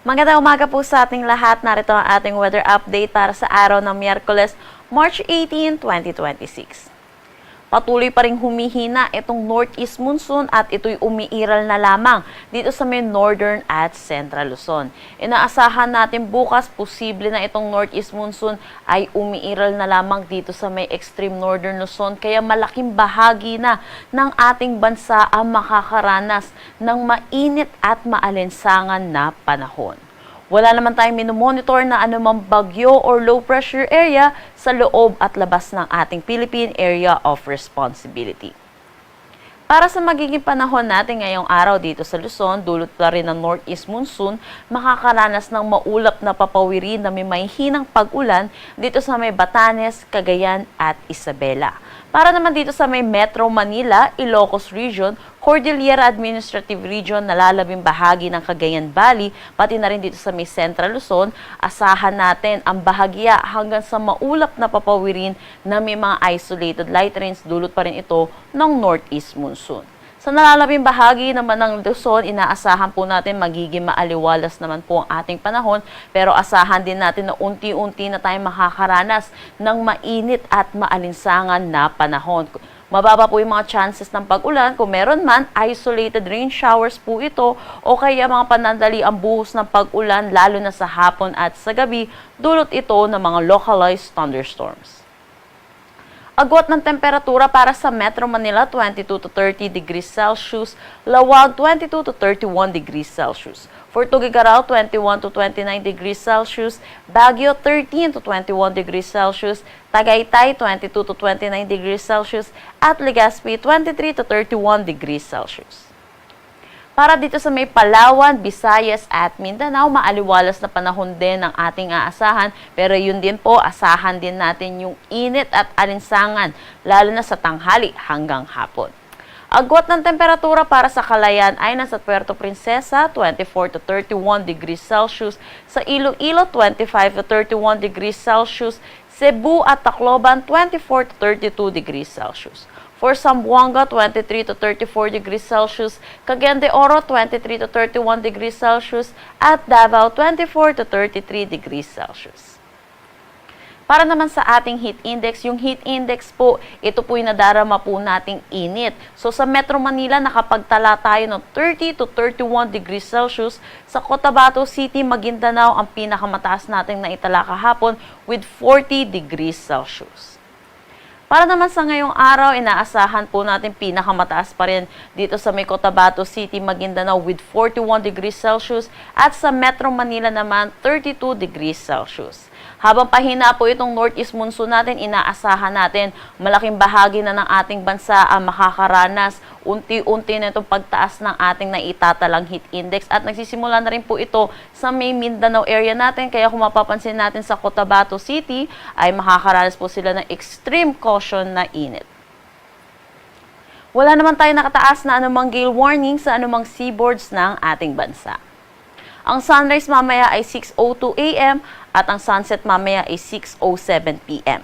Magandang umaga po sa ating lahat. Narito ang ating weather update para sa araw ng Miyerkules, March 18, 2026. Patuloy pa ring humihina itong northeast monsoon at ito'y umiiral na lamang dito sa may northern at central Luzon. Inaasahan natin bukas posible na itong northeast monsoon ay umiiral na lamang dito sa may extreme northern Luzon, kaya malaking bahagi na ng ating bansa ang makakaranas ng mainit at maalinsangan na panahon. Wala naman tayong minomonitor na anumang bagyo or low pressure area sa loob at labas ng ating Philippine Area of Responsibility. Para sa magiging panahon natin ngayong araw dito sa Luzon, dulot pa rin ng northeast monsoon, makakaranas ng maulap na papawirin na may mahihinang pag-ulan dito sa may Batanes, Cagayan at Isabela. Para naman dito sa may Metro Manila, Ilocos Region, Cordillera Administrative Region, nalalabing bahagi ng Cagayan Valley, pati na rin dito sa may Central Luzon, asahan natin ang bahagya hanggang sa maulap na papawirin na may mga isolated light rains, dulot pa rin ito ng northeast monsoon. Sa nalalabing bahagi naman ng Luzon, inaasahan po natin magiging maaliwalas naman po ang ating panahon, pero asahan din natin na unti-unti na tayong makakaranas ng mainit at maalinsangan na panahon. Mababa po yung mga chances ng pag-ulan, kung meron man, isolated rain showers po ito o kaya mga panandali ang buhos ng pag-ulan lalo na sa hapon at sa gabi, dulot ito ng mga localized thunderstorms. Agwat ng temperatura para sa Metro Manila, 22 to 30 degrees Celsius, Lawag, 22 to 31 degrees Celsius. For Tuguegarao, 21 to 29 degrees Celsius, Baguio, 13 to 21 degrees Celsius, Tagaytay, 22 to 29 degrees Celsius, at Legazpi, 23 to 31 degrees Celsius. Para dito sa may Palawan, Visayas at Mindanao, maaliwalas na panahon din ang ating aasahan, pero yun din po, asahan din natin yung init at alinsangan, lalo na sa tanghali hanggang hapon. Agwat ng temperatura para sa Calayan ay nasa Puerto Princesa, 24 to 31 degrees Celsius, sa Iloilo, 25 to 31 degrees Celsius, Cebu at Tacloban, 24 to 32 degrees Celsius. For Zamboanga, 23 to 34 degrees Celsius, Cagayan de Oro, 23 to 31 degrees Celsius, at Davao, 24 to 33 degrees Celsius. Para naman sa ating heat index, yung heat index po, ito po yung nadarama po nating init. So sa Metro Manila, nakapagtala tayo ng 30 to 31 degrees Celsius. Sa Cotabato City, Maguindanao, ang pinakamataas nating naitala kahapon with 40 degrees Celsius. Para naman sa ngayong araw, inaasahan po natin pinakamataas pa rin dito sa may Cotabato City, Maguindanao with 41 degrees Celsius at sa Metro Manila naman 32 degrees Celsius. Habang pahina po itong northeast monsoon natin, inaasahan natin malaking bahagi na ng ating bansa ang makakaranas unti-unti na itong pagtaas ng ating naitatalang heat index at nagsisimula na rin po ito sa may Mindanao area natin, kaya kung mapapansin natin sa Cotabato City ay makakaranas po sila ng extreme caution na init. Wala naman tayo nakataas na anumang gale warning sa anumang seaboards ng ating bansa. Ang sunrise mamaya ay 6:02 AM at ang sunset mamaya ay 6:07 PM.